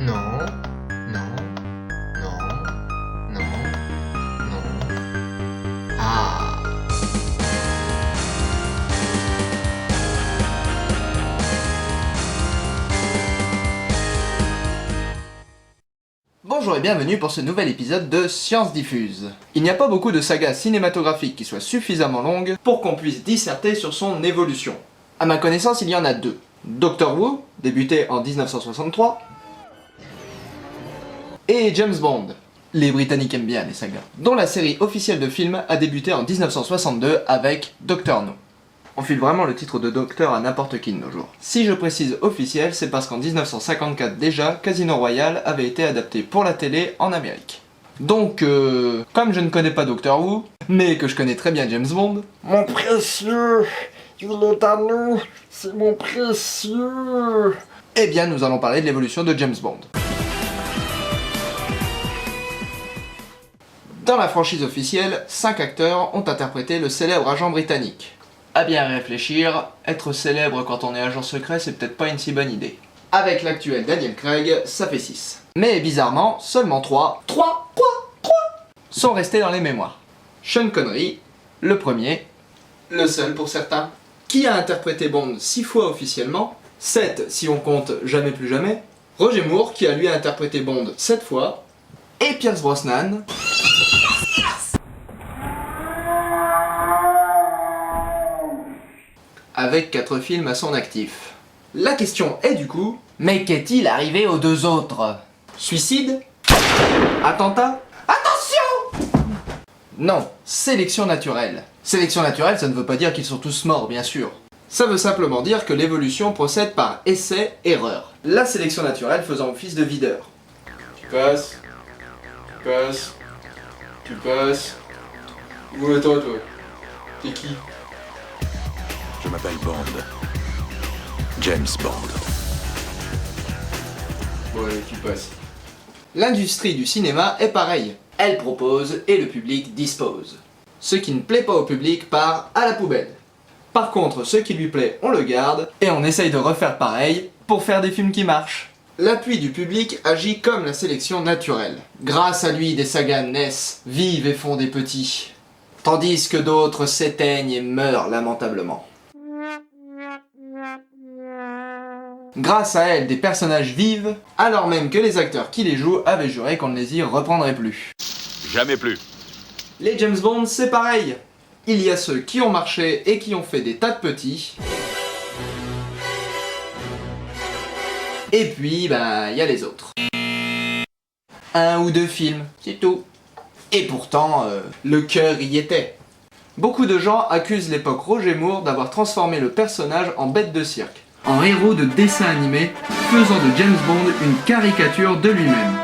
Non, non, non, non, non. Ah. Bonjour et bienvenue pour ce nouvel épisode de Science Diffuse. Il n'y a pas beaucoup de sagas cinématographiques qui soient suffisamment longues pour qu'on puisse disserter sur son évolution. À ma connaissance, il y en a deux. Doctor Who, débuté en 1963, et James Bond. Les Britanniques aiment bien les sagas. Dont la série officielle de films a débuté en 1962 avec Doctor No. On file vraiment le titre de docteur à n'importe qui de nos jours. Si je précise officiel, c'est parce qu'en 1954 déjà, Casino Royale avait été adapté pour la télé en Amérique. Donc, comme je ne connais pas Doctor Who, mais que je connais très bien James Bond... Mon précieux, il est à nous, c'est mon précieux. Eh bien, nous allons parler de l'évolution de James Bond. Dans la franchise officielle, 5 acteurs ont interprété le célèbre agent britannique. À bien réfléchir, être célèbre quand on est agent secret, c'est peut-être pas une si bonne idée. Avec l'actuel Daniel Craig, ça fait 6. Mais bizarrement, seulement 3 sont restés dans les mémoires. Sean Connery, le premier, le seul pour certains, qui a interprété Bond 6 fois officiellement, 7 si on compte Jamais plus jamais, Roger Moore qui a lui interprété Bond 7 fois, et Pierce Brosnan, avec 4 films à son actif. La question est du coup, mais qu'est-il arrivé aux deux autres? Suicide? Attentat? Attention! Non, sélection naturelle. Sélection naturelle, ça ne veut pas dire qu'ils sont tous morts, bien sûr. Ça veut simplement dire que l'évolution procède par essai-erreur. La sélection naturelle faisant office de videur. Tu passes, tu passes, tu passes. Où est-toi, toi? T'es qui? Je m'appelle Bond. James Bond. Ouais, tu passes. L'industrie du cinéma est pareille. Elle propose et le public dispose. Ce qui ne plaît pas au public part à la poubelle. Par contre, ce qui lui plaît, on le garde et on essaye de refaire pareil pour faire des films qui marchent. L'appui du public agit comme la sélection naturelle. Grâce à lui, des sagas naissent, vivent et font des petits. Tandis que d'autres s'éteignent et meurent lamentablement. Grâce à elle, des personnages vivent, alors même que les acteurs qui les jouent avaient juré qu'on ne les y reprendrait plus. Jamais plus. Les James Bond, c'est pareil. Il y a ceux qui ont marché et qui ont fait des tas de petits. Et puis, il y a les autres. 1 ou 2 films, c'est tout. Et pourtant, le cœur y était. Beaucoup de gens accusent l'époque Roger Moore d'avoir transformé le personnage en bête de cirque, en héros de dessin animé, faisant de James Bond une caricature de lui-même.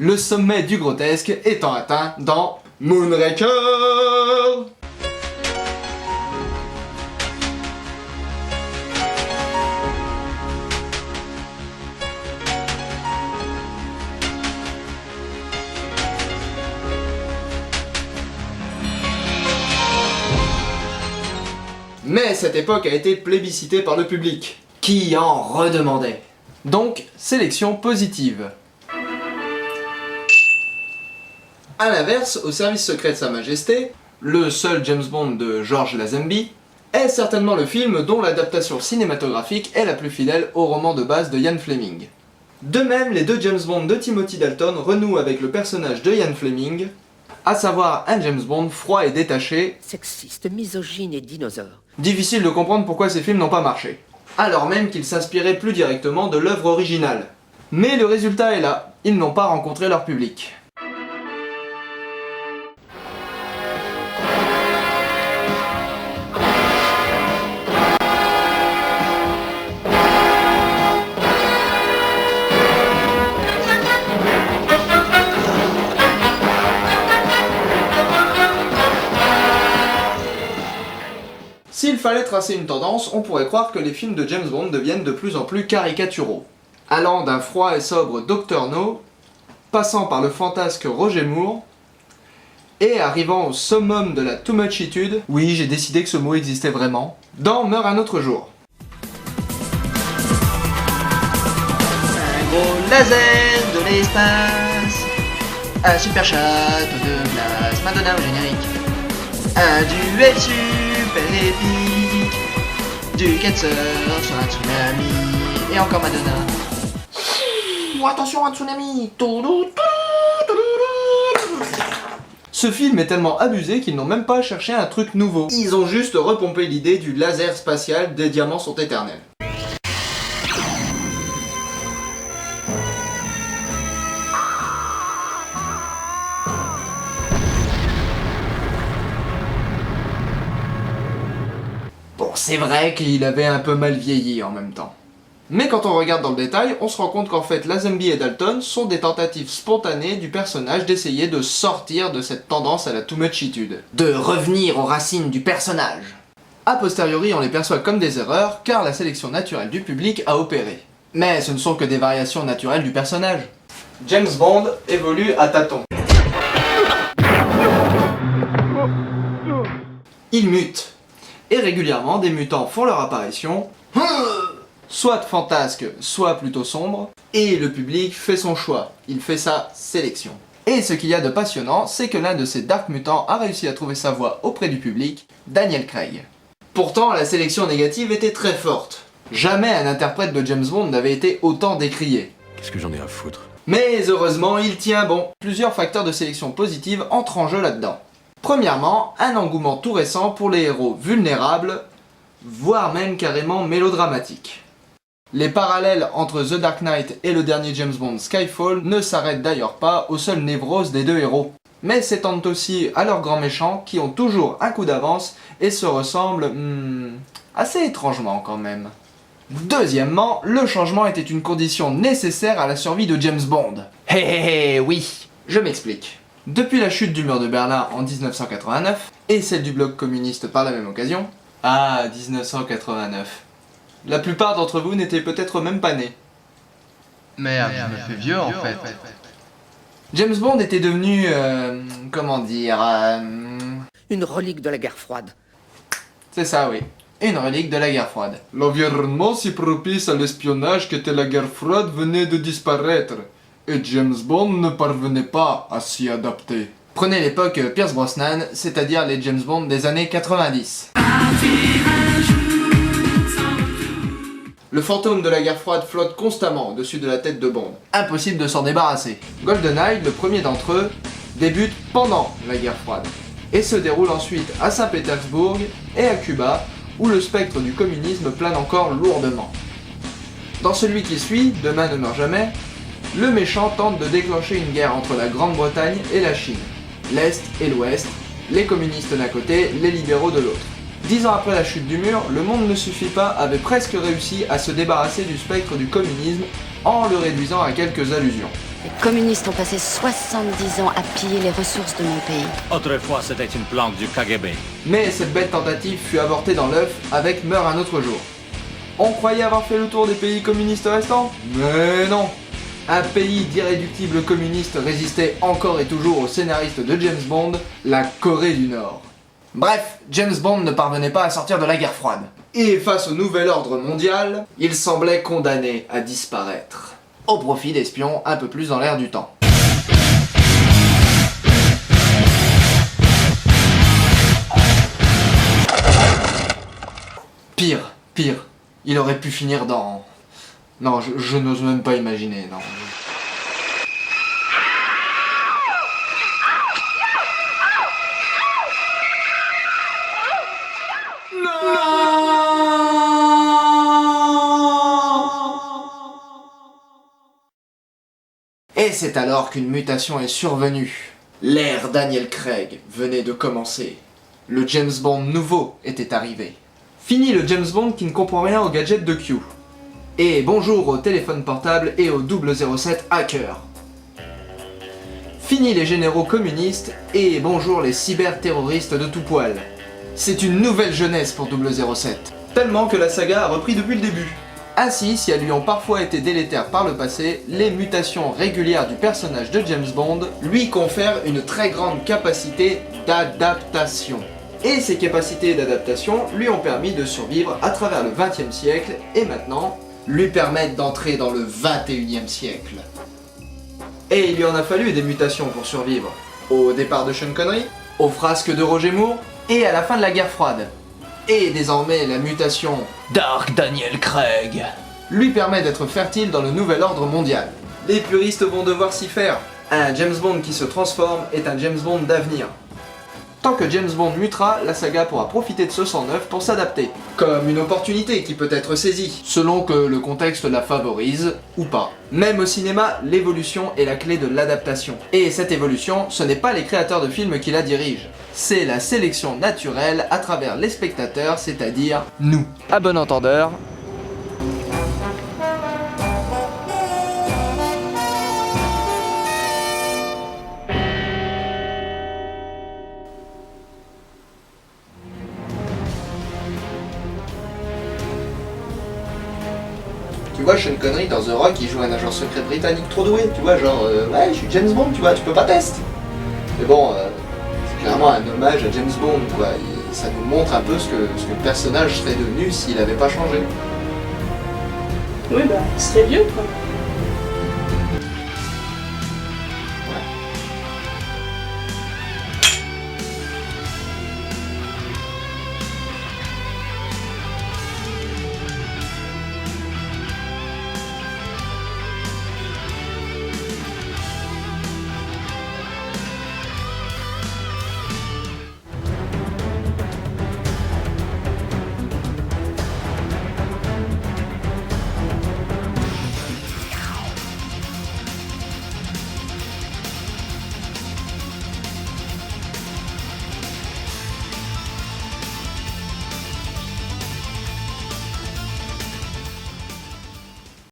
Le sommet du grotesque étant atteint dans Moonraker. Mais cette époque a été plébiscitée par le public, qui en redemandait. Donc, sélection positive. A l'inverse, au service secret de Sa Majesté, le seul James Bond de George Lazenby, est certainement le film dont l'adaptation cinématographique est la plus fidèle au roman de base de Ian Fleming. De même, les 2 James Bond de Timothy Dalton renouent avec le personnage de Ian Fleming, à savoir un James Bond froid et détaché, Sexiste, misogyne et dinosaure. difficile de comprendre pourquoi ces films n'ont pas marché, alors même qu'ils s'inspiraient plus directement de l'œuvre originale. Mais le résultat est là, ils n'ont pas rencontré leur public. fallait tracer une tendance, on pourrait croire que les films de James Bond deviennent de plus en plus caricaturaux. Allant d'un froid et sobre Dr No, passant par le fantasque Roger Moore, et arrivant au summum de la too muchitude, oui j'ai décidé que ce mot existait vraiment, dans Meurt un autre jour. Un gros laser de l'espace, un super château de glace, Madonna au générique, un duel super épique, du kitesurf sur un tsunami, et encore Madonna. Oh, attention un tsunami. Ce film est tellement abusé qu'ils n'ont même pas cherché un truc nouveau. Ils ont juste repompé l'idée du laser spatial, des diamants sont éternels. Bon, c'est vrai qu'il avait un peu mal vieilli en même temps. Mais quand on regarde dans le détail, on se rend compte qu'en fait Lazenby et Dalton sont des tentatives spontanées du personnage d'essayer de sortir de cette tendance à la too muchitude. De revenir aux racines du personnage. A posteriori, on les perçoit comme des erreurs, car la sélection naturelle du public a opéré. Mais ce ne sont que des variations naturelles du personnage. James Bond évolue à tâtons. Il mute. Et régulièrement, des mutants font leur apparition, soit fantasque, soit plutôt sombre, et le public fait son choix, il fait sa sélection. Et ce qu'il y a de passionnant, c'est que l'un de ces dark mutants a réussi à trouver sa voie auprès du public, Daniel Craig. Pourtant, la sélection négative était très forte. Jamais un interprète de James Bond n'avait été autant décrié. Qu'est-ce que j'en ai à foutre? Mais heureusement, il tient bon. Plusieurs facteurs de sélection positive entrent en jeu là-dedans. Premièrement, un engouement tout récent pour les héros vulnérables, voire même carrément mélodramatiques. Les parallèles entre The Dark Knight et le dernier James Bond Skyfall ne s'arrêtent d'ailleurs pas aux seules névroses des deux héros, mais s'étendent aussi à leurs grands méchants qui ont toujours un coup d'avance et se ressemblent assez étrangement quand même. Deuxièmement, le changement était une condition nécessaire à la survie de James Bond. Oui, je m'explique. Depuis la chute du mur de Berlin en 1989, et celle du bloc communiste par la même occasion, 1989. La plupart d'entre vous n'étaient peut-être même pas nés. Merde, je me fais vieux en fait. James Bond était devenu, Une relique de la guerre froide. c'est ça oui, une relique de la guerre froide. L'environnement si propice à l'espionnage qu'était la guerre froide venait de disparaître, et James Bond ne parvenait pas à s'y adapter. Prenez l'époque Pierce Brosnan, c'est-à-dire les James Bond des années 90. Le fantôme de la guerre froide flotte constamment au-dessus de la tête de Bond. Impossible de s'en débarrasser. GoldenEye, le premier d'entre eux, débute pendant la guerre froide, et se déroule ensuite à Saint-Pétersbourg et à Cuba, où le spectre du communisme plane encore lourdement. Dans celui qui suit, Demain ne meurt jamais, le méchant tente de déclencher une guerre entre la Grande-Bretagne et la Chine, l'Est et l'Ouest, les communistes d'un côté, les libéraux de l'autre. 10 ans après la chute du mur, le monde ne suffit pas avait presque réussi à se débarrasser du spectre du communisme en le réduisant à quelques allusions. Les communistes ont passé 70 ans à piller les ressources de mon pays. Autrefois, c'était une planque du KGB. Mais cette belle tentative fut avortée dans l'œuf avec Meurt un autre jour. On croyait avoir fait le tour des pays communistes restants? Mais non! Un pays d'irréductibles communistes résistait encore et toujours au scénariste de James Bond, la Corée du Nord. Bref, James Bond ne parvenait pas à sortir de la guerre froide. Et face au nouvel ordre mondial, il semblait condamné à disparaître. Au profit d'espions un peu plus dans l'air du temps. Pire, il aurait pu finir dans... Non, je n'ose même pas imaginer, non. Et c'est alors qu'une mutation est survenue. L'ère Daniel Craig venait de commencer. Le James Bond nouveau était arrivé. Fini le James Bond qui ne comprend rien aux gadgets de Q. Et bonjour au téléphone portable et au 007 hacker. Fini les généraux communistes et bonjour les cyberterroristes de tout poil. C'est une nouvelle jeunesse pour 007. Tellement que la saga a repris depuis le début. Ainsi, si elles lui ont parfois été délétères par le passé, les mutations régulières du personnage de James Bond lui confèrent une très grande capacité d'adaptation. Et ces capacités d'adaptation lui ont permis de survivre à travers le XXe siècle et maintenant lui permettent d'entrer dans le XXIe siècle. Et il lui en a fallu des mutations pour survivre. Au départ de Sean Connery, aux frasques de Roger Moore et à la fin de la guerre froide. Et désormais la mutation Dark Daniel Craig lui permet d'être fertile dans le nouvel ordre mondial. Les puristes vont devoir s'y faire. Un James Bond qui se transforme est un James Bond d'avenir. Tant que James Bond mutera, la saga pourra profiter de ce sang neuf pour s'adapter. Comme une opportunité qui peut être saisie, selon que le contexte la favorise ou pas. Même au cinéma, l'évolution est la clé de l'adaptation. Et cette évolution, ce n'est pas les créateurs de films qui la dirigent. C'est la sélection naturelle à travers les spectateurs, c'est-à-dire nous. À bon entendeur. Tu vois, Sean Connery dans The Rock, il joue un agent secret britannique trop doué, tu vois, genre, ouais, je suis James Bond, tu vois, tu peux pas tester. Mais bon, c'est clairement un hommage à James Bond, quoi, et ça nous montre un peu ce que le personnage serait devenu s'il avait pas changé. Oui, bah, il serait vieux, quoi.